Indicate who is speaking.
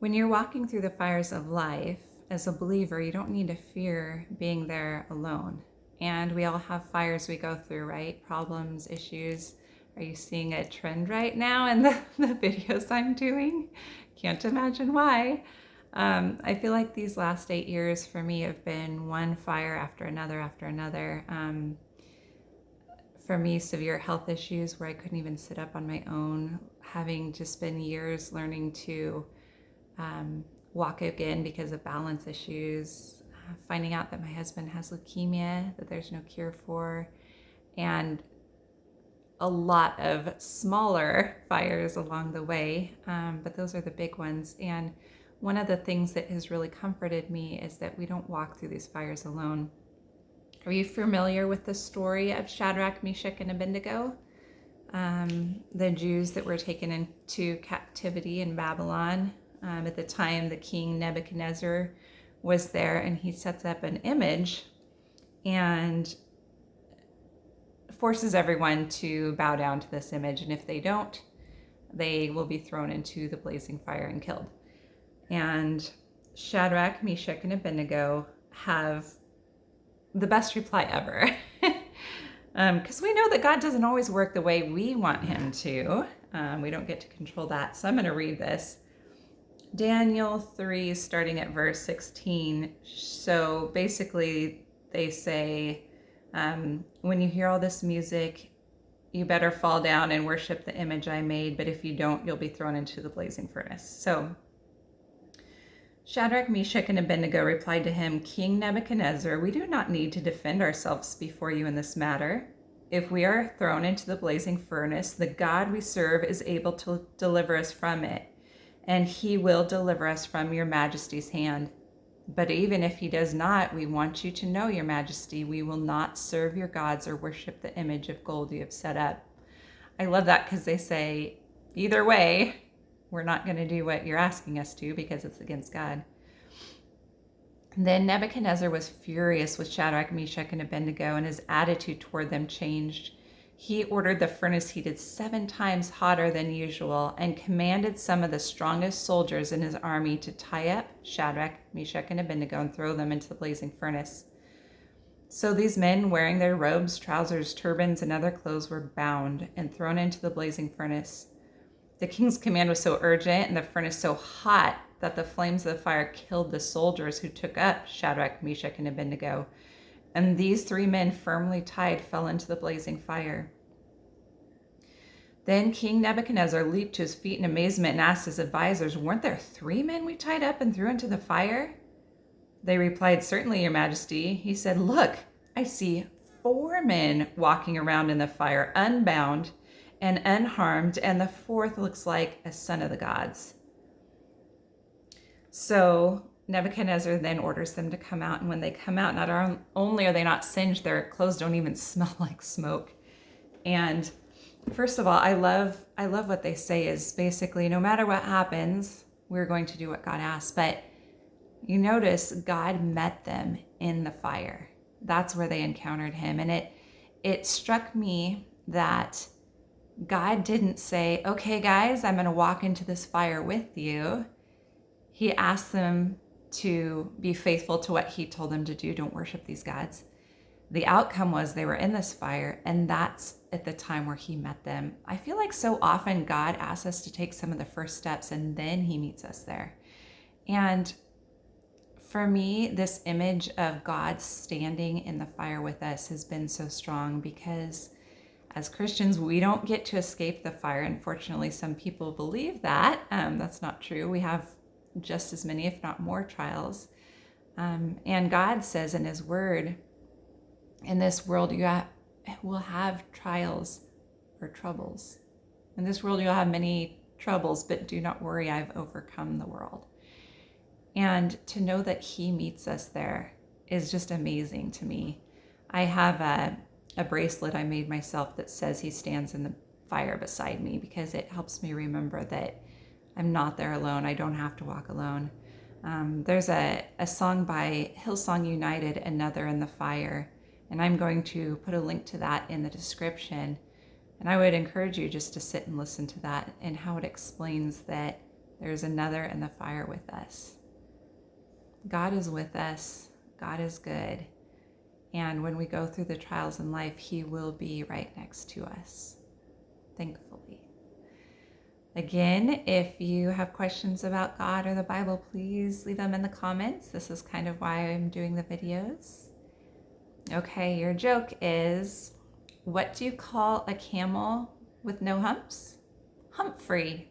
Speaker 1: When you're walking through the fires of life, as a believer, you don't need to fear being there alone. And we all have fires we go through, right? Problems, issues. Are you seeing a trend right now in the videos I'm doing? Can't imagine why. I feel like these last 8 years for me have been one fire after another after another. For me, severe health issues where I couldn't even sit up on my own, having just been years learning to um, walk again because of balance issues, finding out that my husband has leukemia that there's no cure for, and a lot of smaller fires along the way, but those are the big ones. And one of the things that has really comforted me is that we don't walk through these fires alone. Are you familiar with the story of Shadrach, Meshach, and Abednego? The Jews that were taken into captivity in Babylon. At the time, the king Nebuchadnezzar was there, and he sets up an image and forces everyone to bow down to this image. And if they don't, they will be thrown into the blazing fire and killed. And Shadrach, Meshach, and Abednego have the best reply ever. Because we know that God doesn't always work the way we want him to. We don't get to control that. So I'm going to read this. Daniel 3, starting at verse 16. So basically, they say, when you hear all this music, you better fall down and worship the image I made, but if you don't, you'll be thrown into the blazing furnace. So Shadrach, Meshach, and Abednego replied to him, King Nebuchadnezzar, we do not need to defend ourselves before you in this matter. If we are thrown into the blazing furnace, the God we serve is able to deliver us from it, and he will deliver us from your majesty's hand. But even if he does not, we want you to know, your majesty, we will not serve your gods or worship the image of gold you have set up. I love that because they say, either way, we're not going to do what you're asking us to because it's against God. Then Nebuchadnezzar was furious with Shadrach, Meshach, and Abednego, and his attitude toward them changed. He ordered the furnace heated 7 times hotter than usual and commanded some of the strongest soldiers in his army to tie up Shadrach, Meshach, and Abednego and throw them into the blazing furnace. So these men, wearing their robes, trousers, turbans, and other clothes, were bound and thrown into the blazing furnace. The king's command was so urgent and the furnace so hot that the flames of the fire killed the soldiers who took up Shadrach, Meshach, and Abednego. And these 3 men, firmly tied, fell into the blazing fire. Then King Nebuchadnezzar leaped to his feet in amazement and asked his advisors, weren't there 3 men we tied up and threw into the fire? They replied, certainly, your majesty. He said, look, I see 4 men walking around in the fire, unbound and unharmed, and the 4th looks like a son of the gods. So Nebuchadnezzar then orders them to come out, and when they come out, not only are they not singed, their clothes don't even smell like smoke. And first of all, I love what they say is basically, no matter what happens, we're going to do what God asks. But you notice God met them in the fire. That's where they encountered him. And it struck me that God didn't say, okay, guys, I'm going to walk into this fire with you. He asked them to be faithful to what he told them to do. Don't worship these gods. The outcome was they were in this fire, and that's at the time where he met them. I feel like so often God asks us to take some of the first steps, and then he meets us there. And for me, this image of God standing in the fire with us has been so strong because as Christians, we don't get to escape the fire. Unfortunately, some people believe that. That's not true. We have just as many, if not more, trials. And God says in his word, in this world you will have trials or troubles. In this world you'll have many troubles, but do not worry, I've overcome the world. And to know that he meets us there is just amazing to me. I have a bracelet I made myself that says he stands in the fire beside me because it helps me remember that I'm not there alone. I don't have to walk alone. There's a song by Hillsong United, Another in the Fire, and I'm going to put a link to that in the description. And I would encourage you just to sit and listen to that and how it explains that There's another in the fire with us. God is with us. God is good. And when we go through the trials in life, He will be right next to us, thankfully. Again, if you have questions about God or the Bible, please leave them in the comments. This is kind of why I'm doing the videos. Okay, your joke is, what do you call a camel with no humps? Humphrey.